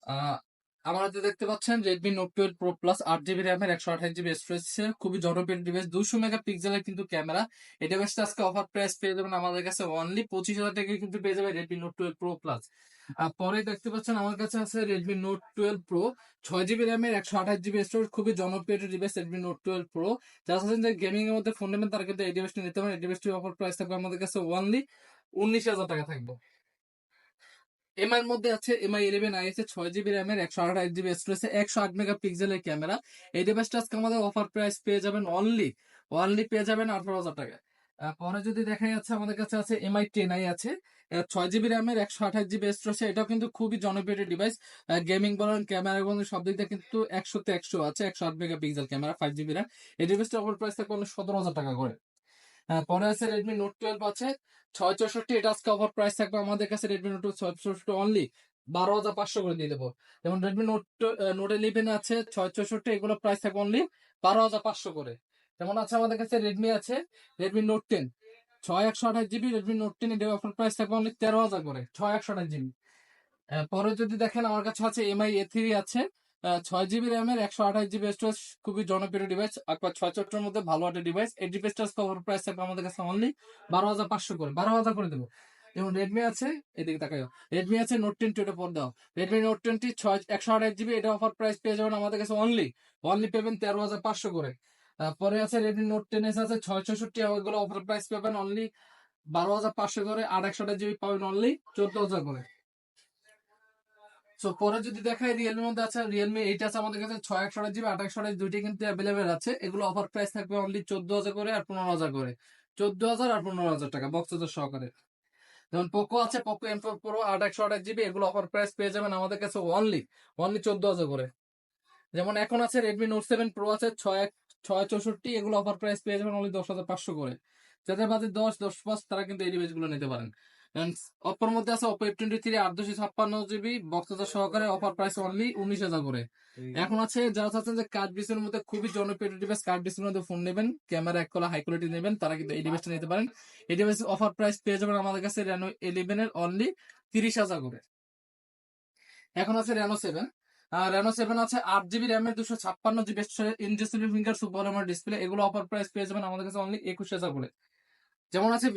আহ আমার হাতে দেখতে পাচ্ছেন Redmi Note 12 Pro Plus 8 GB র্যামের 128 জিবি স্টোরেজ, খুবই জনপ্রিয় ডিভাইস, 200 মেগাপিক্সেলের কিন্তু ক্যামেরা। এই ডিভাইসটা আজকে অফার প্রাইস পেয়ে যাবেন আমাদের কাছে অনলি 25,000 টাকায় কিন্তু পেয়ে যাবে রেডমি নোট 12 প্রো প্লাস। পরে দেখতে পাচ্ছেন আমার কাছে আছে রেডমি নোট 12 প্রো, 6 জিবি র্যামের 128 জিবি স্টোরেজ, খুবই জনপ্রিয় ডিভাইস রেডমি নোট 12 প্রো। যারা চাচ্ছেন যে গেমিং এর মধ্যে ফোন নেবেন তারা কিন্তু এই ডিভাইসটি নিতে পারেন। এই ডিভাইসটির অফার প্রাইস থাকবে আমাদের কাছে অনলি 19,000 টাকা থাকবে। এমআই এর মধ্যে আছে এমআই 11 আছে, 6 জিবি র্যামের 128 জিবি স্টোরেজ, 108 মেগাপিক্সেলের ক্যামেরা। এই ডিভাইসটা আজকে আমাদের অফার প্রাইস পেয়ে যাবেন অনলি অনলি পেয়ে যাবেন 18,000 টাকা। পরে যদি দেখা যাচ্ছে আমাদের কাছে আছে এমআই 10i আছে, 6 জিবি র্যামের 128 জিবি স্টোরেজ, এটাও কিন্তু খুবই জনপ্রিয় ডিভাইস। গেমিং বলেন ক্যামেরা বলেন সব দিক দিয়ে কিন্তু 100-তে 100 আছে, 108 মেগাপিক্সেল ক্যামেরা, 5 জিবি র্যাম। এই ডিভাইসটা অফার প্রাইস থাকবে অনলি 17,000 টাকা করে। পরে আছে রেডমি নোট 12 আছে 664, এটা আজকে অফার প্রাইস থাকবে আমাদের কাছে রেডমি নোট 664 অনলি 12,500 করে দিয়ে দেবো। যেমন রেডমি নোট 11 আছে 664, এগুলো প্রাইস থাকবে অনলি 12,500 করে। যেমন আছে আমাদের কাছে রেডমি আছে Redmi note 10, 6 128 GB Redmi note 10, এটা অফার প্রাইস থাকবে অনলি 13,000 করে, 6 128 জিবি। পরে যদি দেখেন আমার কাছে আছে এমআই A3 আছে, 6 জিবি র্যামের 128 জিবি স্টোরেজ, খুবই জনপ্রিয় ডিভাইস, একবার 6 চট্টর মধ্যে ভালো একটা ডিভাইস। এই ডিভাইসটার কভার প্রাইস থাকবে আমাদের কাছে অনলি 12,500 করে, 12,000 করে দেবো। যেমন রেডমি আছে, এদিকে তাকাই, রেডমি আছে নোট 10 টু, এটা পর দাও। রেডমি নোট 20 128 জিবি, এটা অফার প্রাইস পেয়ে যাবেন আমাদের কাছে অনলি অনলি পেবেন 13,500 করে। পরে আছে রেডমি নোট 10 আছে 664, ওইগুলো অফার প্রাইস পাবেন অনলি 12,500 করে, আর 128 জিবি পাবেন অনলি 14,000 করে। সো পরে যদি দেখায় রিয়েলমির মধ্যে আছে রিয়েলমি 8 আছে আমাদের কাছে, 6 128 জিবি 8 128 দুইটি কিন্তু অ্যাভেলেবেল আছে। এগুলো অফার প্রাইস থাকবে অনলি 14,000 করে আর 15,000 করে, 14,000 আর 15,000 টাকা বক্স সহকারে। যেমন পোকো আছে, পোকো M4 প্রো 8 128 জিবি, এগুলো অফার প্রাইস পেয়ে যাবেন আমাদের কাছে অনলি অনলি 14,000 করে। যেমন এখন আছে রেডমি নোট 7 প্রো আছে 6 64, এগুলো অফার প্রাইস পেয়ে যাবেন অনলি 10,500 করে। যাদের বাজেট 10-10 পাঁচ তারা কিন্তু এই ডিভাইস গুলো নিতে পারেন। অপর মধ্যে আছে অপো F23 8 256 জিবি বক্স সহকারে, অফার প্রাইস অনলি 19,000 করে। এখন আছে যারা চাচ্ছেন যে কার্ড ডিসের মধ্যে খুবই জনপ্রিয় ডিভাইস, কার্ড ডিসের মধ্যে ফোন নেবেন, ক্যামেরা এক কলা হাই কোয়ালিটি নেবেন, তারা কিন্তু এই ডিভাইসটা নিতে পারেন। এই ডিভাইস অফার প্রাইস পেয়ে যাবেন আমাদের কাছে রেনো 11 এর অনলি 30,000 করে। এখন আছে রেনো 7, রেনো 7 আছে 8 জিবি র্যামের 256 GB in display finger super AMOLED display, এগুলো অফার প্রাইস পেয়ে যাবেন আমাদের কাছে অনলি 21,000 করে। যেমন আছে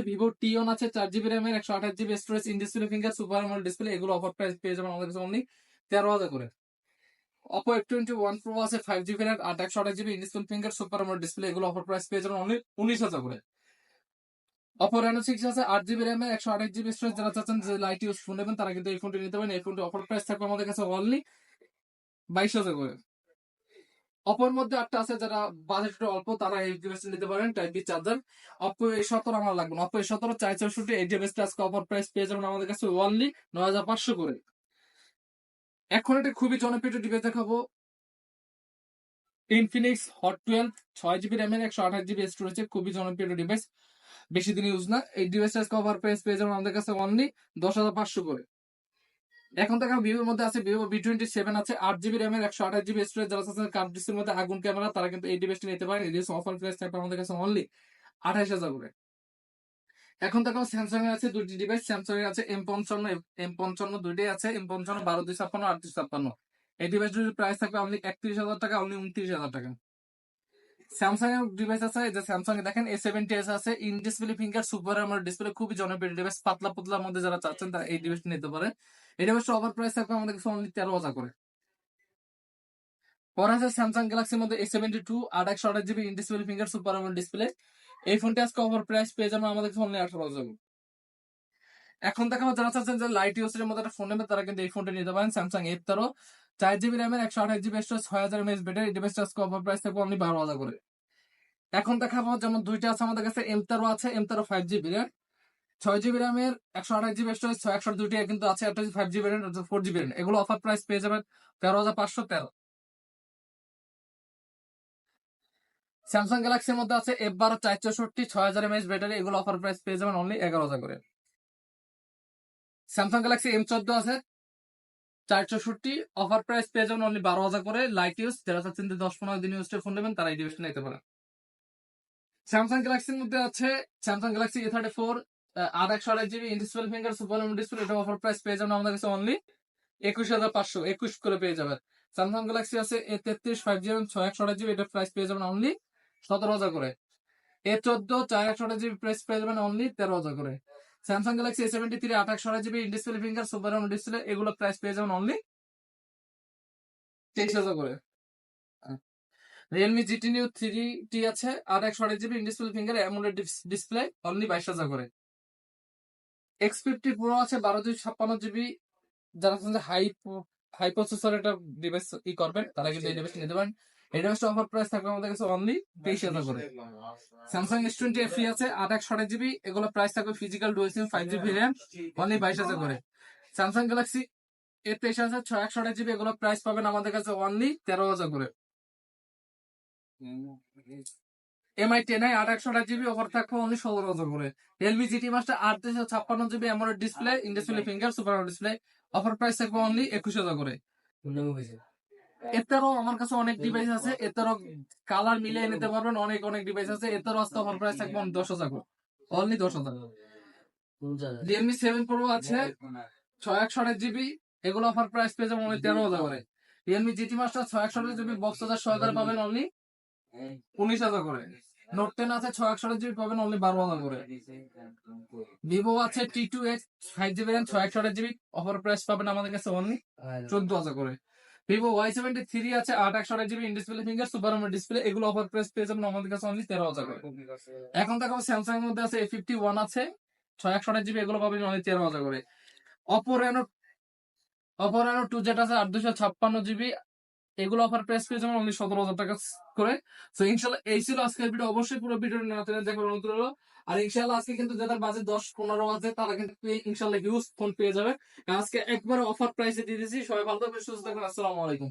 ভিভো টি1 আছে 4 জিবি র্যামের 128 GB storage in display finger super AMOLED display, এগুলো অফার প্রাইস পেয়ে যাবেন আমাদের কাছে অনলি 13,000 করে। অপো F21 প্রো আছে 5 GB RAM 128 GB in display finger super AMOLED display, এগুলো অফার প্রাইস পেয়ে যাবেন অনলি 19,000 করে। অপো রেনো 6 আছে 8 জিবি র্যামে 128 জিবি স্টোরেজ, যারা চাচ্ছেন যে লাইট ইউজ ফোন নেবেন তারা কিন্তু এই ফোনটি নিতে পারেন। এই ফোনটি অফার প্রাইস থাকবে আমাদের কাছে অনলি 22,000 করে। অপোর মধ্যে একটা আছে যারা বাজেট একটু অল্প, তারা এই ডিভাইসটা নিতে পারেন, type B charger. Oppo A17 আমার লাগবে না, অপো A17 464, এই ডিভাইসটা আজকে অফার প্রাইস পেয়ে যাবেন আমাদের কাছে অনলি 9,500 করে। এখন এটা খুবই জনপ্রিয় ডিভাইস দেখাবো, ইনফিনিক্স হট 12, 6 জিবি র্যামের 128 জিবি স্টোরেজের, খুবই জনপ্রিয় ডিভাইস, বেশি দিন ইউজ না। এই ডিভাইসটা আজকে অফার প্রাইস পেয়ে যাবেন আমাদের কাছে অনলি 10,500 করে। এখন থেকে ভিভোর মধ্যে আছে ভিভো V27 আছে 8 জিবি র্যামের 128 জিবি স্টোরেজ, যারা চাচ্ছেন কার্ড ডিসপ্লের মধ্যে আগুন ক্যামেরা, তারা কিন্তু এই ডিভাইসটি নিতে পারেন। এই ডিভাইস অফার প্রাইস থাকবে আমাদের কাছে অনলি 28,000 করে। এখন থেকে স্যামসাং এর আছে দুইটি ডিভাইস, স্যামসাং এর আছে M55 দুইটাই আছে, M55 12 256 8 256, এই ডিভাইস দুটির প্রাইস থাকবে অনলি 31,000 টাকা, অনলি 29,000 টাকা। স্যামসাং এর ডিভাইস আছে, এই যে স্যামসাং এ দেখেন A70s আছে in display finger super AMOLED display, খুবই জনপ্রিয় ডিভাইস, পাতলা পাতলার মধ্যে যারা চাচ্ছেন তারা এই ডিভাইসটি নিতে পারে। এই ডিভাইসটা অফার প্রাইস থাকবে আমাদের কাছে অনলি 13,000 করে। পরে আছে স্যামসাং গ্যালাক্সির মধ্যে A72 8 128 GB in display finger super AMOLED display, এই ফোনটি আজকে অফার প্রাইস পেয়ে যাবেন আমাদের কাছে অনলি 18,000। এখন দেখা যারা চাচ্ছেন যে লাইট ইউজের মধ্যে একটা ফোন নেবেন তারা কিন্তু এই ফোনটা নিতে পারেন, স্যামসাং F13 4 জিবি র্যামের 128 জিবি স্টোরেজ 6,000 mAh ব্যাটারি, এই ডিভাইসটা আজকে অফার প্রাইস থাকবে অনলি 12,000 করে। এখন দেখাবো যেমন দুইটা আছে আমাদের কাছে, M13 আছে, M13 5 জিবি র্যাম 6 জিবি র্যামের 128 জিবি স্টোরেজ 6 দুইটা কিন্তু আছে, একটা 5 জিবি র্যাম 4 জিবি র্যাম, এগুলো অফার প্রাইস পেয়ে যাবেন 13,513। স্যামসাং গ্যালাক্সির মধ্যে আছে F12 464 6,000 mAh ব্যাটারি, এগুলো অফার প্রাইস পেয়ে যাবেন অনলি 11,000 করে। স্যামসাং গ্যালাক্সি M14 আছে 464, অফার প্রাইস পেয়ে যাবেন অনলি 12,000 করে, লাইট ইউজ, যারা চাচ্ছেন 10-15 দিন ইউজ ফোন নেবেন তারা এই ডিভাইসটা নিতে পারেন। স্যামসাং গ্যালাক্সির মধ্যে আছে Samsung Galaxy A34 8 128 GB in display finger super display, এটা অফার প্রাইস পেয়ে যাবেন আমাদের কাছে অনলি 21,500, 21 করে পেয়ে যাবেন। স্যামসাং গ্যালাক্সি আছে A33 5G 628GB, এটার প্রাইস পেয়ে যাবেন অনলি 17,000 করে। A14 428GB প্রাইস পেয়ে যাবেন অনলি 13,000 করে। Samsung Galaxy A73 828GB in display finger super on display, এগুলো প্রাইস পেয়ে যাবেন অনলি 23,000 করে। রিয়েলমি GT Neo 3T আছে 828GB in display finger AMOLED display only 22,000 করে। X50 Pro আছে 1256GB, যারা হাই হাই প্রসেসর একটা ডিভাইস করবেন তারা কিন্তু এই ডিভাইস নিতে পারেন। এই ডিভাইসটা অফার প্রাইস থাকবে আমাদের কাছে অনলি 23,000 করে। স্যামসাং S20 FE আছে 828GB, এগুলো প্রাইস থাকবে physical dual SIM 5GB RAM only 22,000 করে। স্যামসাং গ্যালাক্সি A23 আছে 628GB, এগুলো প্রাইস পাবেন আমাদের কাছে অনলি 13,000 করে। MI 10i 828GB অফার থাকবে অনলি 17,000 করে। Realme GT Master 856GB AMOLED display in display finger super display, offer price থাকবে অনলি 21,000 করে। এছাড়াও আমার কাছে অনেক ডিভাইস আছে, এছাড়াও কালার মিলিয়ে নিতে পারবেন, অনেক অনেক ডিভাইস আছে। এছাড়াও আজকে অফার প্রাইস থাকবে 10,000 করে, অনলি 10,000। রিয়েলমি 7 Pro আছে 628GB, এগুলো অফার প্রাইস পেয়ে যাবেন অনলি 13,000 করে। Realme GT Master 628GB box charger সহকারে পাবেন অনলি 19,000 করে। নোট 10 আছে 628GB পাবেন অনলি 12,000 করে। ভিভো আছে T2X 5GB RAM 628GB, offer price পাবেন আমাদের কাছে অনলি 14,000 করে। ভিভো Y73 আছে 828GB in display finger super AMOLED display, এগুলো অফার প্রাইস পেয়ে যাবেন আমাদের কাছে অনলি 13,000 করে। এখন দেখাবো স্যামসাং এর মধ্যে আছে A51 আছে 628GB, এগুলো পাবেন অনলি 13,000 করে। Oppo Reno 2Z আছে 856GB, এগুলো অফার প্রাইস পেয়ে যাবেন অনলি 17,000 টাকা করে। তো ইনশাল্লাহ এই ছিল আজকের ভিডিও, অবশ্যই পুরো ভিডিও না টেনে দেখার অনুরোধ রইলো। আর ইনশাল্লাহ আজকে কিন্তু যাদের বাজেট 10-15 আছে তারা কিন্তু ইনশাল্লাহ হিউজ ফোন পেয়ে যাবে, কারণ আজকে একবারে অফার প্রাইসে দিয়ে দিয়েছি। সবাই ভালো থাকবেন, সুস্থ থাকবেন, আসসালামু আলাইকুম।